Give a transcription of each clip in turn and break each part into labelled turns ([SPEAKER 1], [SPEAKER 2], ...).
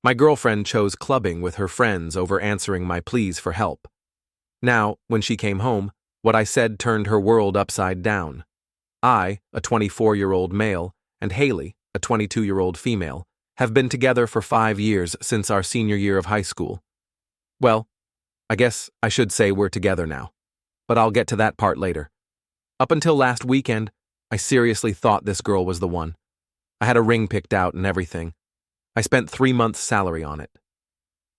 [SPEAKER 1] My girlfriend chose clubbing with her friends over answering my pleas for help. Now, when she came home, what I said turned her world upside down. I, a 24-year-old male, and Haley, a 22-year-old female, have been together for 5 years since our senior year of high school. Well, I guess I should say we're together now, but I'll get to that part later. Up until last weekend, I seriously thought this girl was the one. I had a ring picked out and everything. I spent 3 months' salary on it.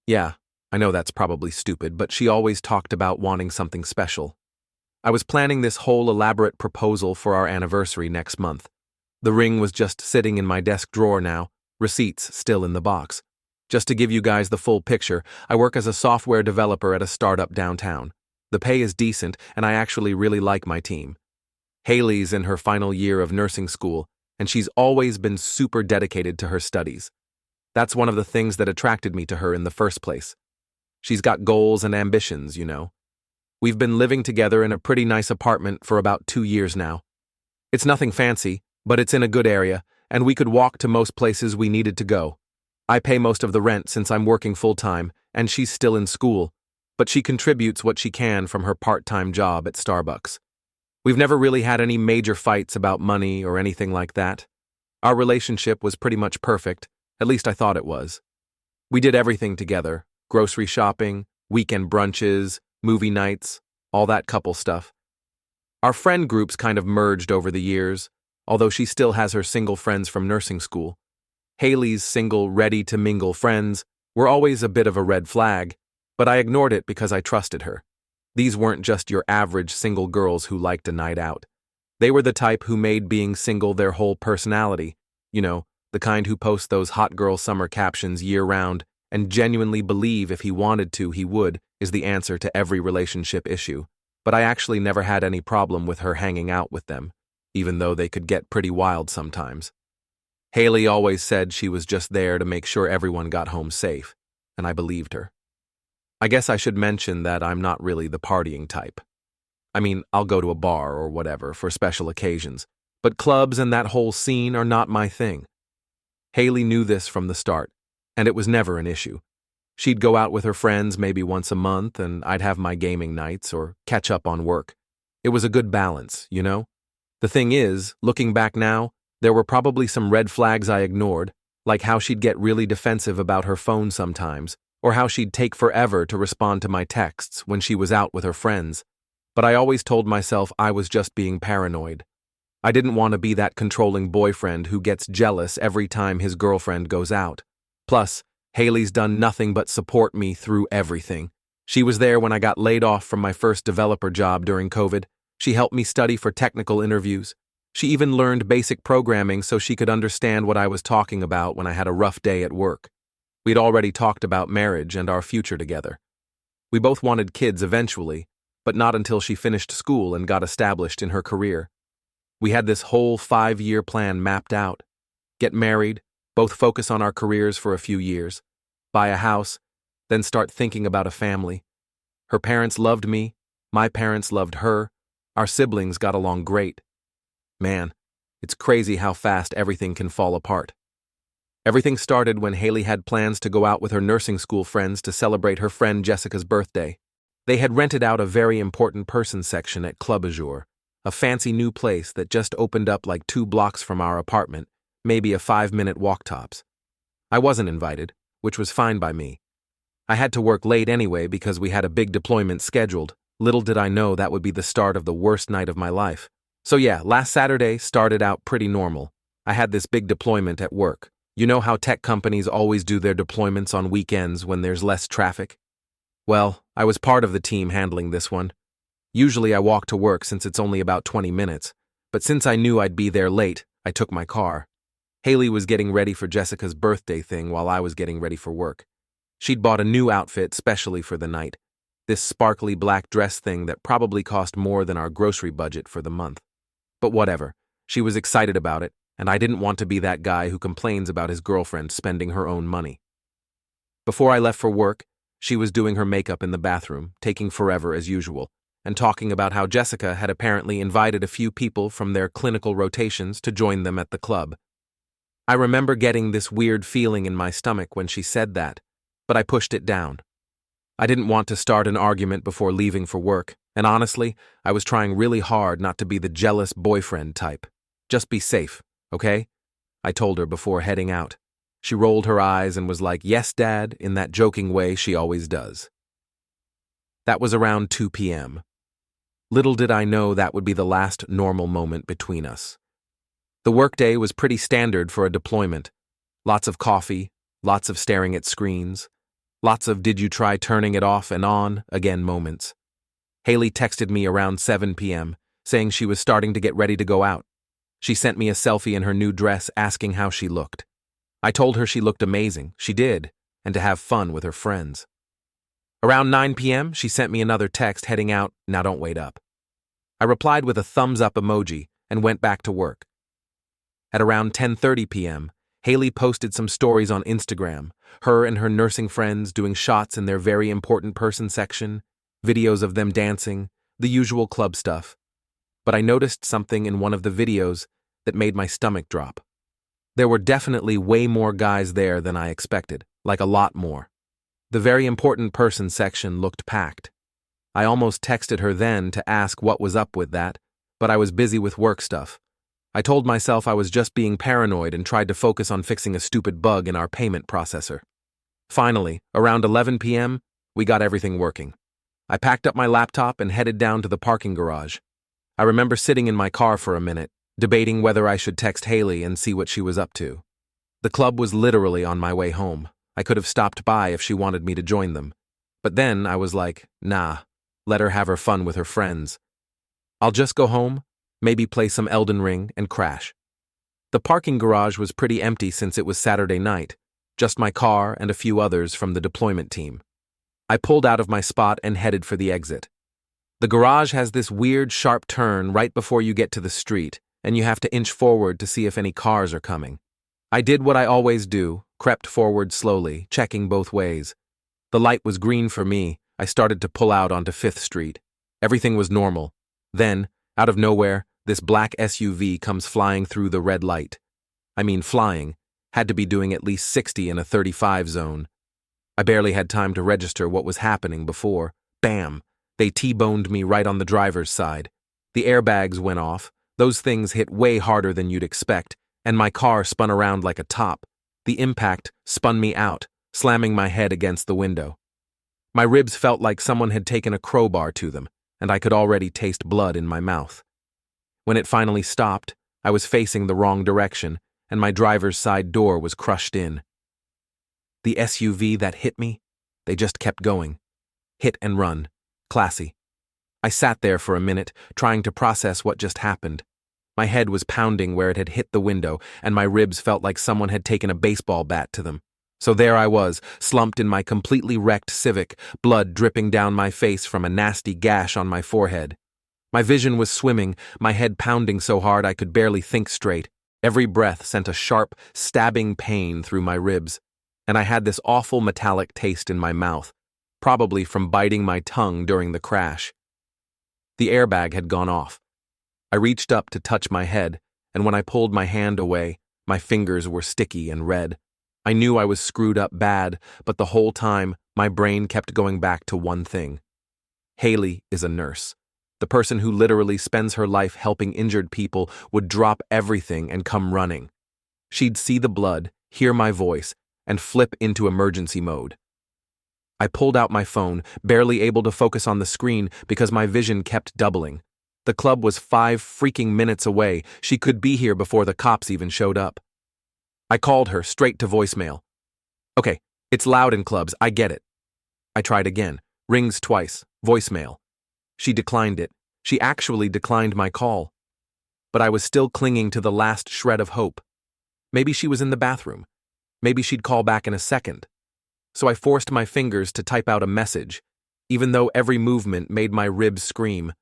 [SPEAKER 1] Yeah, I know that's probably stupid, but she always talked about wanting something special. I was planning this whole elaborate proposal for our anniversary next month. The ring was just sitting in my desk drawer now, receipts still in the box. Just to give you guys the full picture, I work as a software developer at a startup downtown. The pay is decent, and I actually really like my team. Haley's in her final year of nursing school, and she's always been super dedicated to her studies. That's one of the things that attracted me to her in the first place. She's got goals and ambitions, you know. We've been living together in a pretty nice apartment for about 2 years now. It's nothing fancy, but it's in a good area, and we could walk to most places we needed to go. I pay most of the rent since I'm working full-time, and she's still in school, but she contributes what she can from her part-time job at Starbucks. We've never really had any major fights about money or anything like that. Our relationship was pretty much perfect, at least I thought it was. We did everything together: grocery shopping, weekend brunches, movie nights, all that couple stuff. Our friend groups kind of merged over the years, although she still has her single friends from nursing school. Haley's single, ready-to-mingle friends were always a bit of a red flag, but I ignored it because I trusted her. These weren't just your average single girls who liked a night out. They were the type who made being single their whole personality. You know, the kind who post those hot girl summer captions year-round and genuinely believe if he wanted to, he would, is the answer to every relationship issue. But I actually never had any problem with her hanging out with them, even though they could get pretty wild sometimes. Haley always said she was just there to make sure everyone got home safe, and I believed her. I guess I should mention that I'm not really the partying type. I mean, I'll go to a bar or whatever for special occasions, but clubs and that whole scene are not my thing. Haley knew this from the start, and it was never an issue. She'd go out with her friends maybe once a month, and I'd have my gaming nights or catch up on work. It was a good balance, you know? The thing is, looking back now, there were probably some red flags I ignored, like how she'd get really defensive about her phone sometimes, or how she'd take forever to respond to my texts when she was out with her friends. But I always told myself I was just being paranoid. I didn't want to be that controlling boyfriend who gets jealous every time his girlfriend goes out. Plus, Haley's done nothing but support me through everything. She was there when I got laid off from my first developer job during COVID. She helped me study for technical interviews. She even learned basic programming so she could understand what I was talking about when I had a rough day at work. We'd already talked about marriage and our future together. We both wanted kids eventually, but not until she finished school and got established in her career. We had this whole 5-year plan mapped out. Get married, both focus on our careers for a few years, buy a house, then start thinking about a family. Her parents loved me, my parents loved her, our siblings got along great. Man, it's crazy how fast everything can fall apart. Everything started when Haley had plans to go out with her nursing school friends to celebrate her friend Jessica's birthday. They had rented out a very important person section at Club Azure, a fancy new place that just opened up like 2 blocks from our apartment, maybe a 5-minute walk tops. I wasn't invited, which was fine by me. I had to work late anyway because we had a big deployment scheduled. Little did I know that would be the start of the worst night of my life. So yeah, last Saturday started out pretty normal. I had this big deployment at work. You know how tech companies always do their deployments on weekends when there's less traffic? Well, I was part of the team handling this one. Usually I walk to work since it's only about 20 minutes, but since I knew I'd be there late, I took my car. Haley was getting ready for Jessica's birthday thing while I was getting ready for work. She'd bought a new outfit specially for the night, this sparkly black dress thing that probably cost more than our grocery budget for the month. But whatever, she was excited about it, and I didn't want to be that guy who complains about his girlfriend spending her own money. Before I left for work, she was doing her makeup in the bathroom, taking forever as usual, and talking about how Jessica had apparently invited a few people from their clinical rotations to join them at the club. I remember getting this weird feeling in my stomach when she said that, but I pushed it down. I didn't want to start an argument before leaving for work, and honestly, I was trying really hard not to be the jealous boyfriend type. Just be safe, okay? I told her before heading out. She rolled her eyes and was like, "Yes, Dad," in that joking way she always does. That was around 2 p.m. Little did I know that would be the last normal moment between us. The workday was pretty standard for a deployment. Lots of coffee, lots of staring at screens, lots of "did you try turning it off and on" again moments. Haley texted me around 7 p.m., saying she was starting to get ready to go out. She sent me a selfie in her new dress asking how she looked. I told her she looked amazing, she did, and to have fun with her friends. Around 9 p.m., she sent me another text heading out, "Now don't wait up." I replied with a thumbs up emoji and went back to work. At around 10:30 p.m., Haley posted some stories on Instagram, her and her nursing friends doing shots in their very important person section, videos of them dancing, the usual club stuff. But I noticed something in one of the videos that made my stomach drop. There were definitely way more guys there than I expected, like a lot more. The very important person section looked packed. I almost texted her then to ask what was up with that, but I was busy with work stuff. I told myself I was just being paranoid and tried to focus on fixing a stupid bug in our payment processor. Finally, around 11 p.m., we got everything working. I packed up my laptop and headed down to the parking garage. I remember sitting in my car for a minute, debating whether I should text Haley and see what she was up to. The club was literally on my way home. I could have stopped by if she wanted me to join them. But then I was like, nah, let her have her fun with her friends. I'll just go home, maybe play some Elden Ring, and crash. The parking garage was pretty empty since it was Saturday night, just my car and a few others from the deployment team. I pulled out of my spot and headed for the exit. The garage has this weird sharp turn right before you get to the street, and you have to inch forward to see if any cars are coming. I did what I always do, crept forward slowly, checking both ways. The light was green for me. I started to pull out onto 5th Street. Everything was normal. Then, out of nowhere, this black SUV comes flying through the red light. I mean flying. Had to be doing at least 60 in a 35 zone. I barely had time to register what was happening before. Bam! They T-boned me right on the driver's side. The airbags went off. Those things hit way harder than you'd expect, and my car spun around like a top. The impact spun me out, slamming my head against the window. My ribs felt like someone had taken a crowbar to them, and I could already taste blood in my mouth. When it finally stopped, I was facing the wrong direction, and my driver's side door was crushed in. The SUV that hit me, they just kept going. Hit and run. Classy. I sat there for a minute, trying to process what just happened. My head was pounding where it had hit the window, and my ribs felt like someone had taken a baseball bat to them. So there I was, slumped in my completely wrecked Civic, blood dripping down my face from a nasty gash on my forehead. My vision was swimming, my head pounding so hard I could barely think straight. Every breath sent a sharp, stabbing pain through my ribs, and I had this awful metallic taste in my mouth, probably from biting my tongue during the crash. The airbag had gone off. I reached up to touch my head, and when I pulled my hand away, my fingers were sticky and red. I knew I was screwed up bad, but the whole time, my brain kept going back to one thing. Haley is a nurse. The person who literally spends her life helping injured people would drop everything and come running. She'd see the blood, hear my voice, and flip into emergency mode. I pulled out my phone, barely able to focus on the screen because my vision kept doubling. The club was 5 freaking minutes away. She could be here before the cops even showed up. I called her straight to voicemail. Okay, it's loud in clubs, I get it. I tried again. Rings twice. Voicemail. She declined it. She actually declined my call. But I was still clinging to the last shred of hope. Maybe she was in the bathroom. Maybe she'd call back in a second. So I forced my fingers to type out a message, even though every movement made my ribs scream.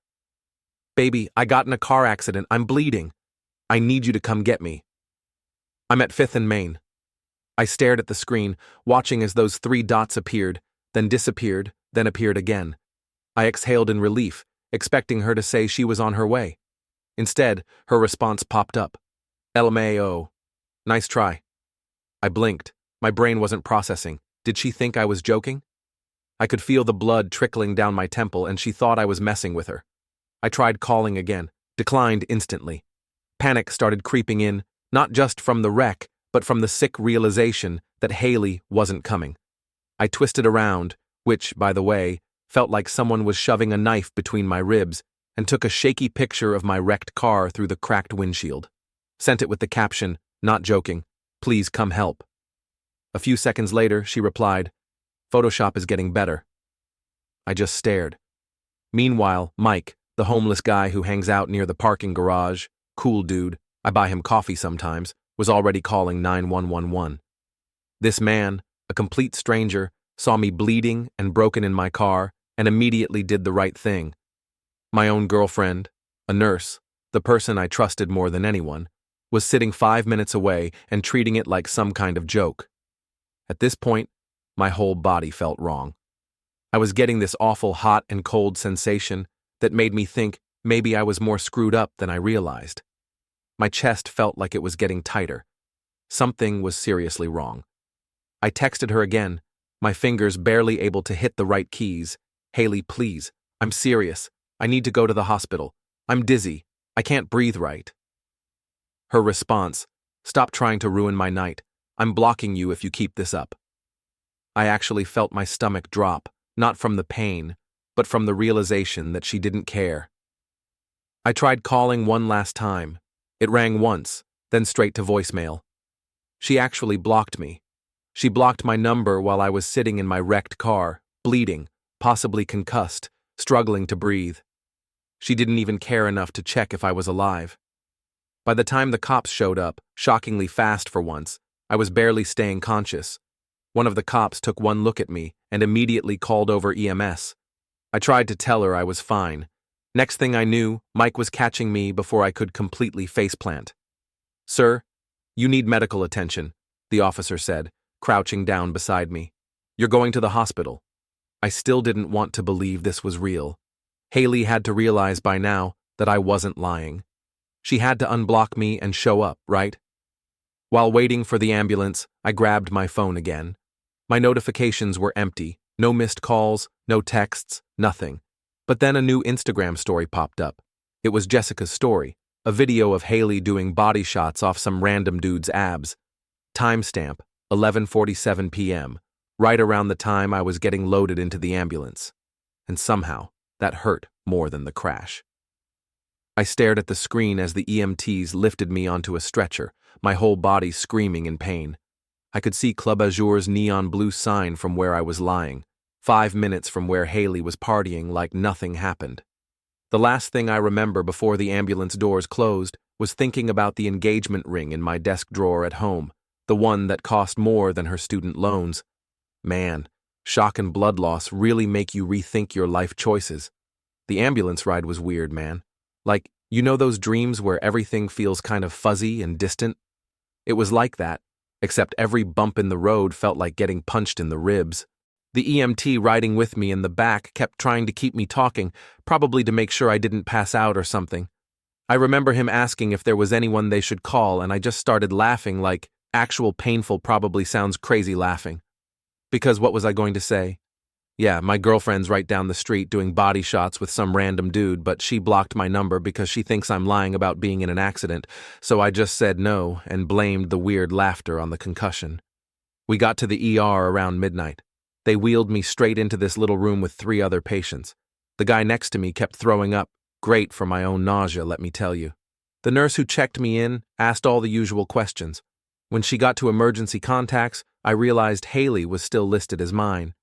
[SPEAKER 1] Baby, I got in a car accident. I'm bleeding. I need you to come get me. I'm at 5th and Main. I stared at the screen, watching as those 3 dots appeared, then disappeared, then appeared again. I exhaled in relief, expecting her to say she was on her way. Instead, her response popped up. LMAO. Nice try. I blinked. My brain wasn't processing. Did she think I was joking? I could feel the blood trickling down my temple, and she thought I was messing with her. I tried calling again, declined instantly. Panic started creeping in, not just from the wreck, but from the sick realization that Haley wasn't coming. I twisted around, which, by the way, felt like someone was shoving a knife between my ribs, and took a shaky picture of my wrecked car through the cracked windshield. Sent it with the caption, "Not joking, please come help." A few seconds later, she replied, "Photoshop is getting better." I just stared. Meanwhile, Mike, the homeless guy who hangs out near the parking garage, cool dude, I buy him coffee sometimes, was already calling 911. This man, a complete stranger, saw me bleeding and broken in my car and immediately did the right thing. My own girlfriend, a nurse, the person I trusted more than anyone, was sitting 5 minutes away and treating it like some kind of joke. At this point, my whole body felt wrong. I was getting this awful hot and cold sensation that made me think maybe I was more screwed up than I realized. My chest felt like it was getting tighter. Something was seriously wrong. I texted her again, my fingers barely able to hit the right keys. "Haley, please. I'm serious. I need to go to the hospital. I'm dizzy. I can't breathe right." Her response, "Stop trying to ruin my night. I'm blocking you if you keep this up." I actually felt my stomach drop, not from the pain, but from the realization that she didn't care. I tried calling one last time. It rang once, then straight to voicemail. She actually blocked me. She blocked my number while I was sitting in my wrecked car, bleeding, possibly concussed, struggling to breathe. She didn't even care enough to check if I was alive. By the time the cops showed up, shockingly fast for once, I was barely staying conscious. One of the cops took one look at me and immediately called over EMS. I tried to tell her I was fine. Next thing I knew, Mike was catching me before I could completely faceplant. "Sir, you need medical attention," the officer said, crouching down beside me. "You're going to the hospital." I still didn't want to believe this was real. Haley had to realize by now that I wasn't lying. She had to unblock me and show up, right? While waiting for the ambulance, I grabbed my phone again. My notifications were empty, no missed calls, no texts, nothing. But then a new Instagram story popped up. It was Jessica's story, a video of Haley doing body shots off some random dude's abs. Timestamp, 11:47 p.m., right around the time I was getting loaded into the ambulance. And somehow, that hurt more than the crash. I stared at the screen as the EMTs lifted me onto a stretcher, my whole body screaming in pain. I could see Club Azure's neon blue sign from where I was lying, 5 minutes from where Haley was partying like nothing happened. The last thing I remember before the ambulance doors closed was thinking about the engagement ring in my desk drawer at home, the one that cost more than her student loans. Man, shock and blood loss really make you rethink your life choices. The ambulance ride was weird, man. Like, you know those dreams where everything feels kind of fuzzy and distant? It was like that, except every bump in the road felt like getting punched in the ribs. The EMT riding with me in the back kept trying to keep me talking, probably to make sure I didn't pass out or something. I remember him asking if there was anyone they should call, and I just started laughing like actual painful probably sounds crazy laughing. Because what was I going to say? Yeah, my girlfriend's right down the street doing body shots with some random dude, but she blocked my number because she thinks I'm lying about being in an accident, so I just said no and blamed the weird laughter on the concussion. We got to the ER around midnight. They wheeled me straight into this little room with 3 other patients. The guy next to me kept throwing up. Great for my own nausea, let me tell you. The nurse who checked me in asked all the usual questions. When she got to emergency contacts, I realized Haley was still listed as mine.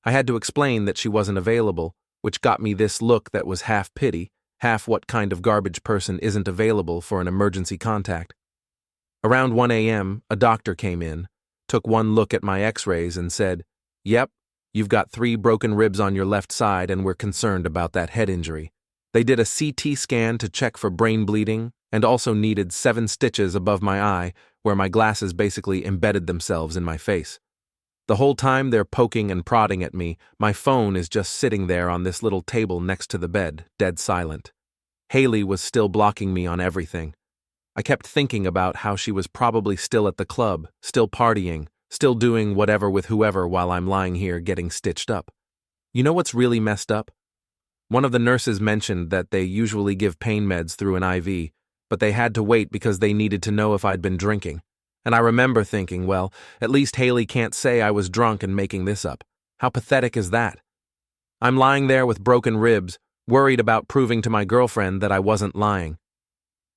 [SPEAKER 1] I had to explain that she wasn't available, which got me this look that was half pity, half what kind of garbage person isn't available for an emergency contact. Around 1 a.m., a doctor came in, took one look at my x-rays and said, "Yep, you've got 3 broken ribs on your left side and we're concerned about that head injury." They did a CT scan to check for brain bleeding and also needed 7 stitches above my eye where my glasses basically embedded themselves in my face. The whole time they're poking and prodding at me, my phone is just sitting there on this little table next to the bed, dead silent. Haley was still blocking me on everything. I kept thinking about how she was probably still at the club, still partying, still doing whatever with whoever while I'm lying here getting stitched up. You know what's really messed up? One of the nurses mentioned that they usually give pain meds through an IV, but they had to wait because they needed to know if I'd been drinking. And I remember thinking, well, at least Haley can't say I was drunk and making this up. How pathetic is that? I'm lying there with broken ribs, worried about proving to my girlfriend that I wasn't lying.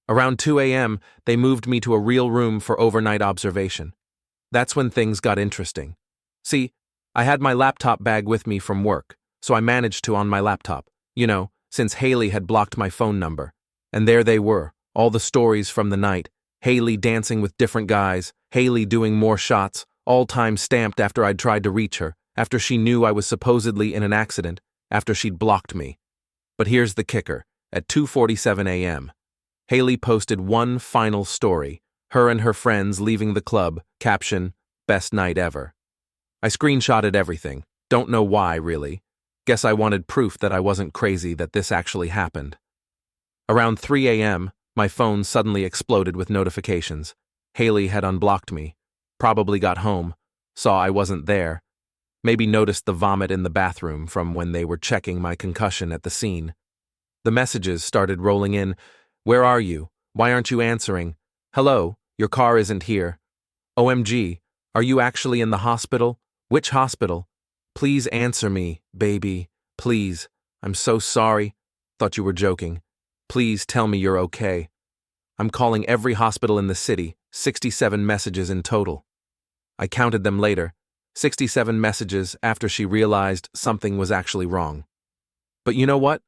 [SPEAKER 1] Around 2 a.m., they moved me to a real room for overnight observation. That's when things got interesting. See, I had my laptop bag with me from work, so I managed to on my laptop, since Haley had blocked my phone number. And there they were, all the stories from the night, Haley dancing with different guys, Haley doing more shots, all time stamped after I'd tried to reach her, after she knew I was supposedly in an accident, after she'd blocked me. But here's the kicker, at 2:47 a.m., Haley posted one final story, her and her friends leaving the club, caption, "Best night ever." I screenshotted everything, don't know why really. Guess I wanted proof that I wasn't crazy that this actually happened. Around 3 a.m., my phone suddenly exploded with notifications. Haley had unblocked me, probably got home, saw I wasn't there, maybe noticed the vomit in the bathroom from when they were checking my concussion at the scene. The messages started rolling in. Where are you? Why aren't you answering? Hello, your car isn't here. OMG, are you actually in the hospital? Which hospital? Please answer me, baby. Please. I'm so sorry. Thought you were joking. Please tell me you're okay. I'm calling every hospital in the city, 67 messages in total. I counted them later, 67 messages after she realized something was actually wrong. But you know what?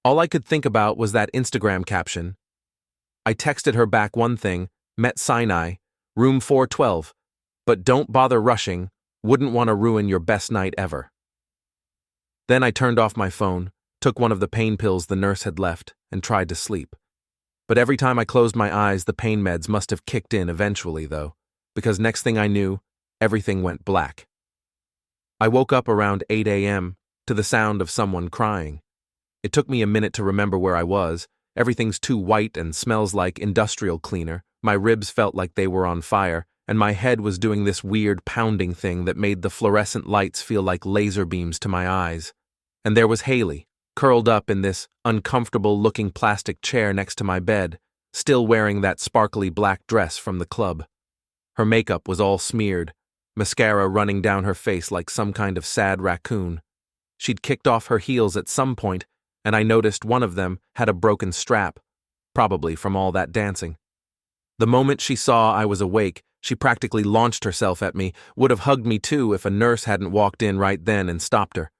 [SPEAKER 1] All I could think about was that Instagram caption. I texted her back one thing, met Sinai, room 412, but don't bother rushing, wouldn't want to ruin your best night ever. Then I turned off my phone, took one of the pain pills the nurse had left, and tried to sleep. But every time I closed my eyes, the pain meds must have kicked in eventually, though, because next thing I knew, everything went black. I woke up around 8 a.m. to the sound of someone crying. It took me a minute to remember where I was. Everything's too white and smells like industrial cleaner. My ribs felt like they were on fire, and my head was doing this weird pounding thing that made the fluorescent lights feel like laser beams to my eyes. And there was Haley, curled up in this uncomfortable-looking plastic chair next to my bed, still wearing that sparkly black dress from the club. Her makeup was all smeared, mascara running down her face like some kind of sad raccoon. She'd kicked off her heels at some point, and I noticed one of them had a broken strap, probably from all that dancing. The moment she saw I was awake, she practically launched herself at me, would have hugged me too if a nurse hadn't walked in right then and stopped her.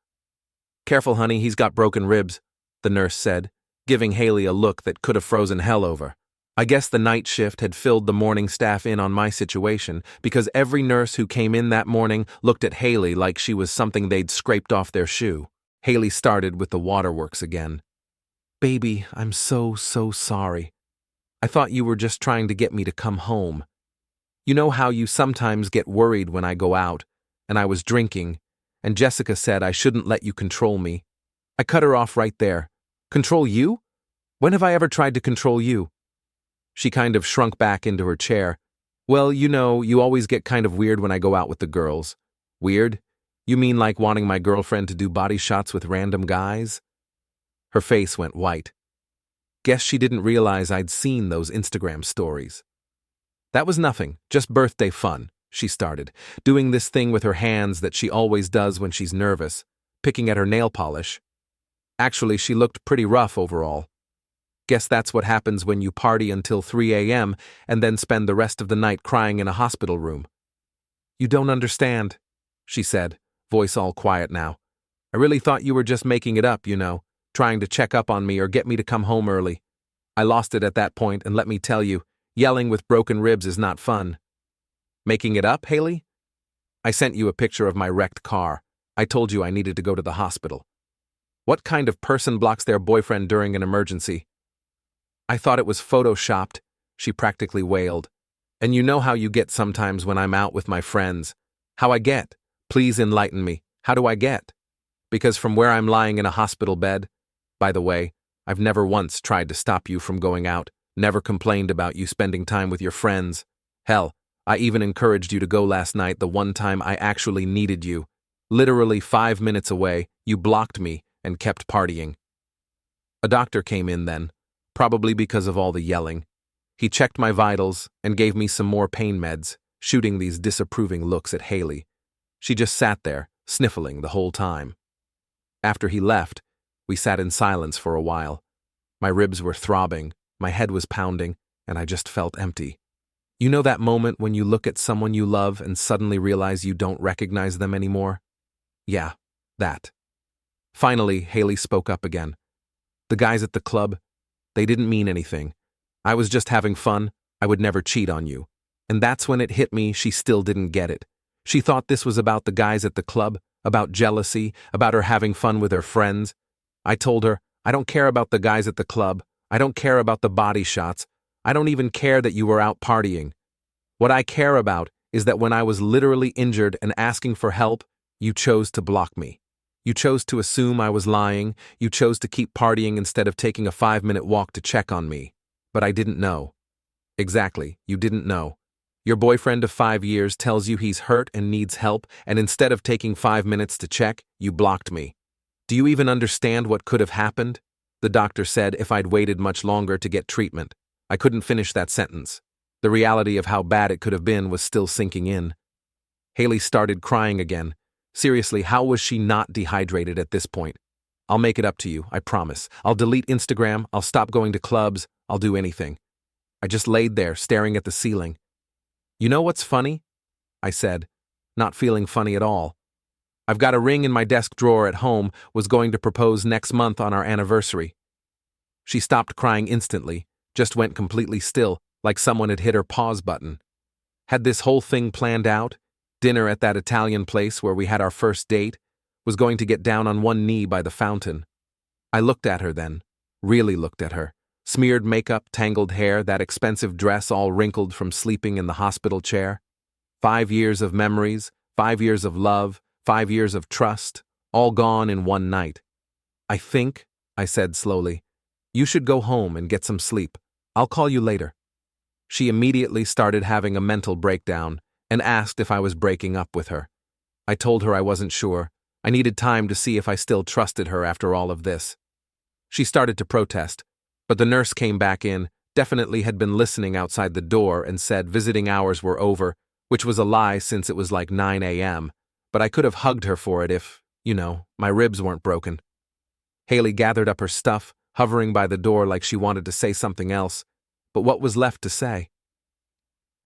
[SPEAKER 1] Careful, honey, he's got broken ribs, the nurse said, giving Haley a look that could have frozen hell over. I guess the night shift had filled the morning staff in on my situation, because every nurse who came in that morning looked at Haley like she was something they'd scraped off their shoe. Haley started with the waterworks again. Baby, I'm so sorry. I thought you were just trying to get me to come home. You know how you sometimes get worried when I go out, and I was drinking, and Jessica said I shouldn't let you control me. I cut her off right there. Control you? When have I ever tried to control you? She kind of shrunk back into her chair. Well, you always get kind of weird when I go out with the girls. Weird? You mean like wanting my girlfriend to do body shots with random guys? Her face went white. Guess she didn't realize I'd seen those Instagram stories. That was nothing, just birthday fun, she started, doing this thing with her hands that she always does when she's nervous, picking at her nail polish. Actually, she looked pretty rough overall. Guess that's what happens when you party until 3 a.m. and then spend the rest of the night crying in a hospital room. You don't understand, she said, voice all quiet now. I really thought you were just making it up, trying to check up on me or get me to come home early. I lost it at that point, and let me tell you, yelling with broken ribs is not fun. Making it up, Haley? I sent you a picture of my wrecked car. I told you I needed to go to the hospital. What kind of person blocks their boyfriend during an emergency? I thought it was photoshopped, she practically wailed. And you know how you get sometimes when I'm out with my friends. How I get? Please enlighten me. How do I get? Because from where I'm lying in a hospital bed, by the way, I've never once tried to stop you from going out. Never complained about you spending time with your friends. Hell, I even encouraged you to go last night, the one time I actually needed you. Literally 5 minutes away, you blocked me and kept partying. A doctor came in then, probably because of all the yelling. He checked my vitals and gave me some more pain meds, shooting these disapproving looks at Haley. She just sat there, sniffling the whole time. After he left, we sat in silence for a while. My ribs were throbbing, my head was pounding, and I just felt empty. You know that moment when you look at someone you love and suddenly realize you don't recognize them anymore? Yeah, that. Finally, Haley spoke up again. The guys at the club, they didn't mean anything. I was just having fun. I would never cheat on you. And that's when it hit me she still didn't get it. She thought this was about the guys at the club, about jealousy, about her having fun with her friends. I told her, I don't care about the guys at the club. I don't care about the body shots. I don't even care that you were out partying. What I care about is that when I was literally injured and asking for help, you chose to block me. You chose to assume I was lying. You chose to keep partying instead of taking a 5-minute walk to check on me. But I didn't know. Exactly, you didn't know. Your boyfriend of 5 years tells you he's hurt and needs help, and instead of taking 5 minutes to check, you blocked me. Do you even understand what could have happened? The doctor said if I'd waited much longer to get treatment. I couldn't finish that sentence. The reality of how bad it could have been was still sinking in. Haley started crying again. Seriously, how was she not dehydrated at this point? I'll make it up to you, I promise. I'll delete Instagram, I'll stop going to clubs, I'll do anything. I just laid there, staring at the ceiling. You know what's funny? I said, not feeling funny at all. I've got a ring in my desk drawer at home, was going to propose next month on our anniversary. She stopped crying instantly, just went completely still, like someone had hit her pause button. Had this whole thing planned out? Dinner at that Italian place where we had our first date? Was going to get down on one knee by the fountain. I looked at her then, really looked at her. Smeared makeup, tangled hair, that expensive dress all wrinkled from sleeping in the hospital chair. 5 years of memories, 5 years of love, 5 years of trust, all gone in one night. I think, I said slowly, you should go home and get some sleep. I'll call you later. She immediately started having a mental breakdown and asked if I was breaking up with her. I told her I wasn't sure. I needed time to see if I still trusted her after all of this. She started to protest, but the nurse came back in, definitely had been listening outside the door and said visiting hours were over, which was a lie since it was like 9 a.m., but I could have hugged her for it if, my ribs weren't broken. Haley gathered up her stuff, hovering by the door like she wanted to say something else, but what was left to say?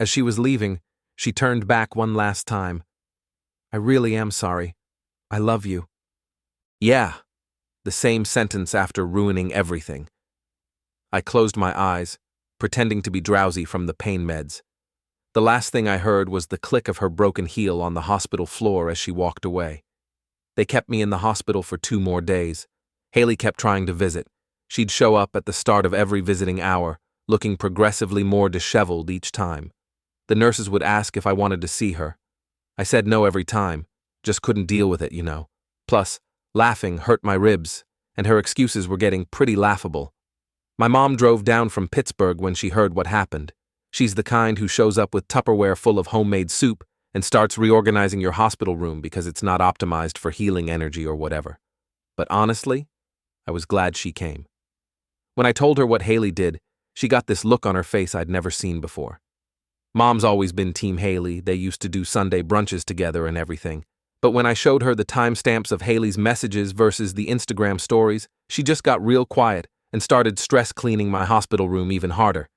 [SPEAKER 1] As she was leaving, she turned back one last time. I really am sorry. I love you. Yeah, the same sentence after ruining everything. I closed my eyes, pretending to be drowsy from the pain meds. The last thing I heard was the click of her broken heel on the hospital floor as she walked away. They kept me in the hospital for 2 more days. Haley kept trying to visit. She'd show up at the start of every visiting hour, looking progressively more disheveled each time. The nurses would ask if I wanted to see her. I said no every time, just couldn't deal with it, Plus, laughing hurt my ribs, and her excuses were getting pretty laughable. My mom drove down from Pittsburgh when she heard what happened. She's the kind who shows up with Tupperware full of homemade soup and starts reorganizing your hospital room because it's not optimized for healing energy or whatever. But honestly, I was glad she came. When I told her what Haley did, she got this look on her face I'd never seen before. Mom's always been Team Haley, they used to do Sunday brunches together and everything. But when I showed her the timestamps of Haley's messages versus the Instagram stories, she just got real quiet and started stress cleaning my hospital room even harder.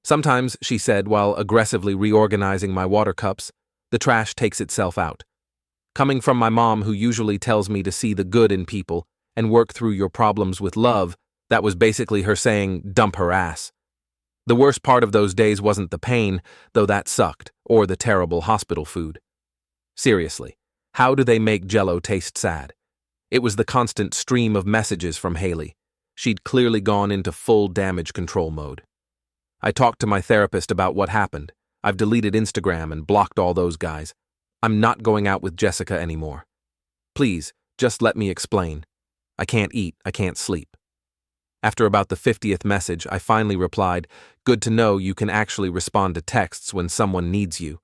[SPEAKER 1] Sometimes, she said while aggressively reorganizing my water cups, the trash takes itself out. Coming from my mom who usually tells me to see the good in people and work through your problems with love, that was basically her saying, dump her ass. The worst part of those days wasn't the pain, though that sucked, or the terrible hospital food. Seriously, how do they make Jell-O taste sad? It was the constant stream of messages from Haley. She'd clearly gone into full damage control mode. I talked to my therapist about what happened. I've deleted Instagram and blocked all those guys. I'm not going out with Jessica anymore. Please, just let me explain. I can't eat, I can't sleep. After about the 50th message, I finally replied, "Good to know you can actually respond to texts when someone needs you."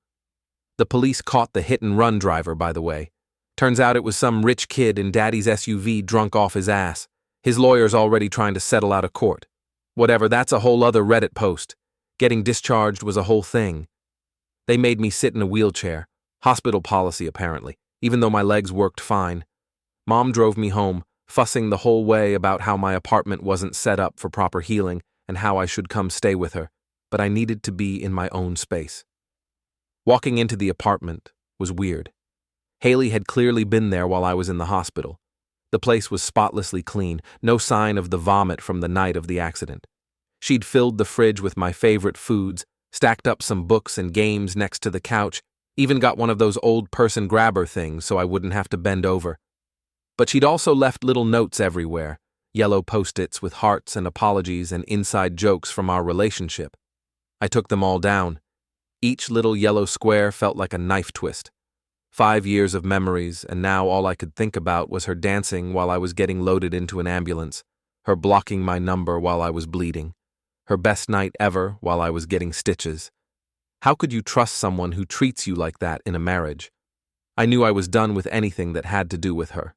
[SPEAKER 1] The police caught the hit-and-run driver, by the way. Turns out it was some rich kid in daddy's SUV drunk off his ass. His lawyer's already trying to settle out of court. Whatever, that's a whole other Reddit post. Getting discharged was a whole thing. They made me sit in a wheelchair. Hospital policy, apparently, even though my legs worked fine. Mom drove me home, fussing the whole way about how my apartment wasn't set up for proper healing and how I should come stay with her, but I needed to be in my own space. Walking into the apartment was weird. Haley had clearly been there while I was in the hospital. The place was spotlessly clean, no sign of the vomit from the night of the accident. She'd filled the fridge with my favorite foods, stacked up some books and games next to the couch, even got one of those old person grabber things so I wouldn't have to bend over. But she'd also left little notes everywhere, yellow post-its with hearts and apologies and inside jokes from our relationship. I took them all down. Each little yellow square felt like a knife twist. 5 years of memories, and now all I could think about was her dancing while I was getting loaded into an ambulance, her blocking my number while I was bleeding, her best night ever while I was getting stitches. How could you trust someone who treats you like that in a marriage? I knew I was done with anything that had to do with her.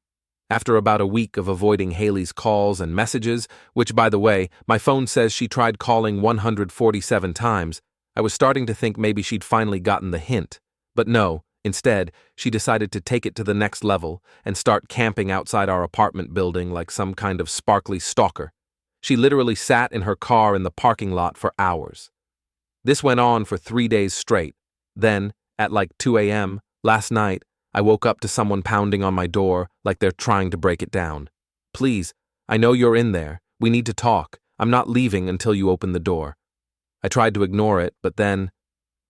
[SPEAKER 1] After about a week of avoiding Haley's calls and messages, which, by the way, my phone says she tried calling 147 times, I was starting to think maybe she'd finally gotten the hint. But no, instead, she decided to take it to the next level and start camping outside our apartment building like some kind of sparkly stalker. She literally sat in her car in the parking lot for hours. This went on for 3 days straight. Then, at like 2 a.m., last night, I woke up to someone pounding on my door like they're trying to break it down. "Please, I know you're in there. We need to talk. I'm not leaving until you open the door." I tried to ignore it, but then,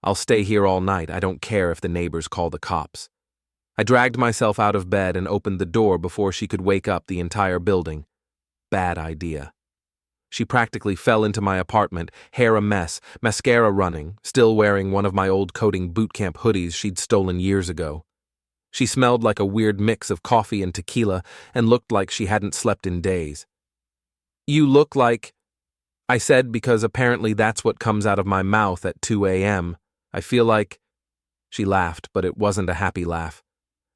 [SPEAKER 1] "I'll stay here all night. I don't care if the neighbors call the cops." I dragged myself out of bed and opened the door before she could wake up the entire building. Bad idea. She practically fell into my apartment, hair a mess, mascara running, still wearing one of my old coding bootcamp hoodies she'd stolen years ago. She smelled like a weird mix of coffee and tequila and looked like she hadn't slept in days. "You look like," I said, because apparently that's what comes out of my mouth at 2 a.m. "I feel like—" She laughed, but it wasn't a happy laugh.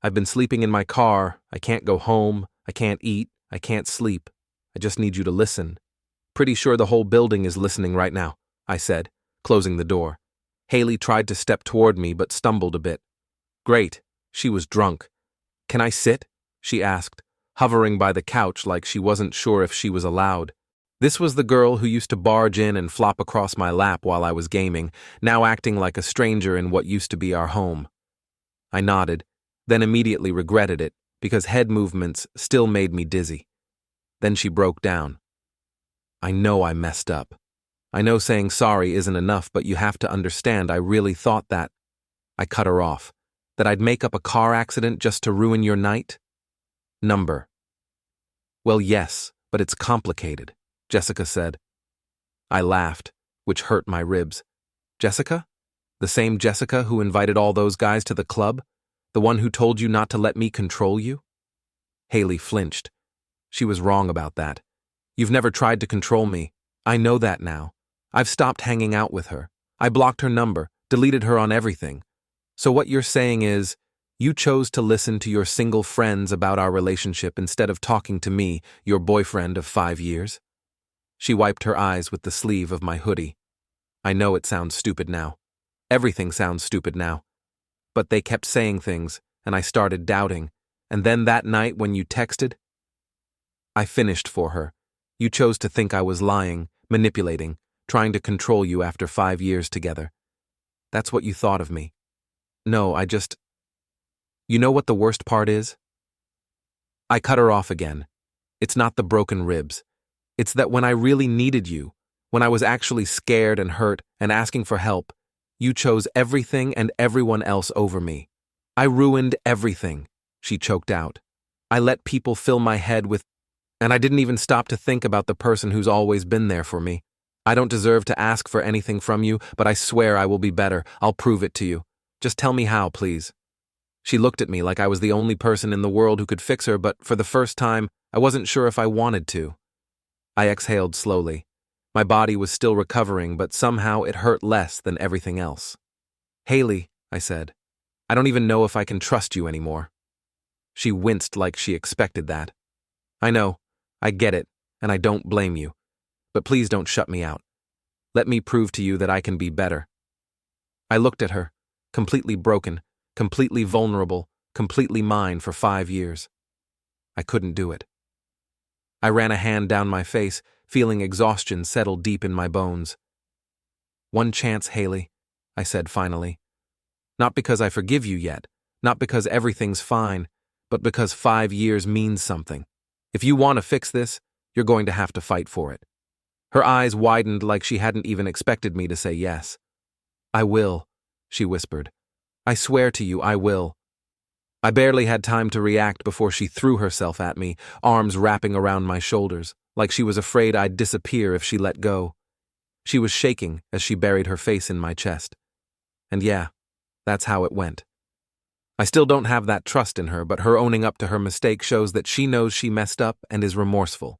[SPEAKER 1] "I've been sleeping in my car. I can't go home. I can't eat. I can't sleep. I just need you to listen." "Pretty sure the whole building is listening right now," I said, closing the door. Haley tried to step toward me but stumbled a bit. Great. She was drunk. "Can I sit?" she asked, hovering by the couch like she wasn't sure if she was allowed. This was the girl who used to barge in and flop across my lap while I was gaming, now acting like a stranger in what used to be our home. I nodded, then immediately regretted it, because head movements still made me dizzy. Then she broke down. "I know I messed up. I know saying sorry isn't enough, but you have to understand I really thought that—" I cut her off. "That I'd make up a car accident just to ruin your night?" "Number." "Well, yes, but it's complicated," Jessica said. I laughed, which hurt my ribs. "Jessica? The same Jessica who invited all those guys to the club? The one who told you not to let me control you?" Haley flinched. She was wrong about that. "You've never tried to control me. I know that now. I've stopped hanging out with her. I blocked her number, deleted her on everything. So what you're saying is, you chose to listen to your single friends about our relationship instead of talking to me, your boyfriend of 5 years? She wiped her eyes with the sleeve of my hoodie. I know it sounds stupid now. Everything sounds stupid now. But they kept saying things, and I started doubting. And then that night when you texted, I finished for her. You chose to think I was lying, manipulating, trying to control you after 5 years together. That's what you thought of me. No, I just... You know what the worst part is? I cut her off again. It's not the broken ribs. It's that when I really needed you, when I was actually scared and hurt and asking for help, you chose everything and everyone else over me. I ruined everything, she choked out. I let people fill my head with... And I didn't even stop to think about the person who's always been there for me. I don't deserve to ask for anything from you, but I swear I will be better. I'll prove it to you. Just tell me how, please. She looked at me like I was the only person in the world who could fix her, but for the first time, I wasn't sure if I wanted to. I exhaled slowly. My body was still recovering, but somehow it hurt less than everything else. Haley, I said, I don't even know if I can trust you anymore. She winced like she expected that. I know, I get it, and I don't blame you. But please don't shut me out. Let me prove to you that I can be better. I looked at her, completely broken, completely vulnerable, completely mine for 5 years. I couldn't do it. I ran a hand down my face, feeling exhaustion settle deep in my bones. One chance, Haley, I said finally. Not because I forgive you yet, not because everything's fine, but because 5 years means something. If you want to fix this, you're going to have to fight for it. Her eyes widened like she hadn't even expected me to say yes. I will, she whispered. I swear to you, I will. I barely had time to react before she threw herself at me, arms wrapping around my shoulders, like she was afraid I'd disappear if she let go. She was shaking as she buried her face in my chest. And yeah, that's how it went. I still don't have that trust in her, but her owning up to her mistake shows that she knows she messed up and is remorseful.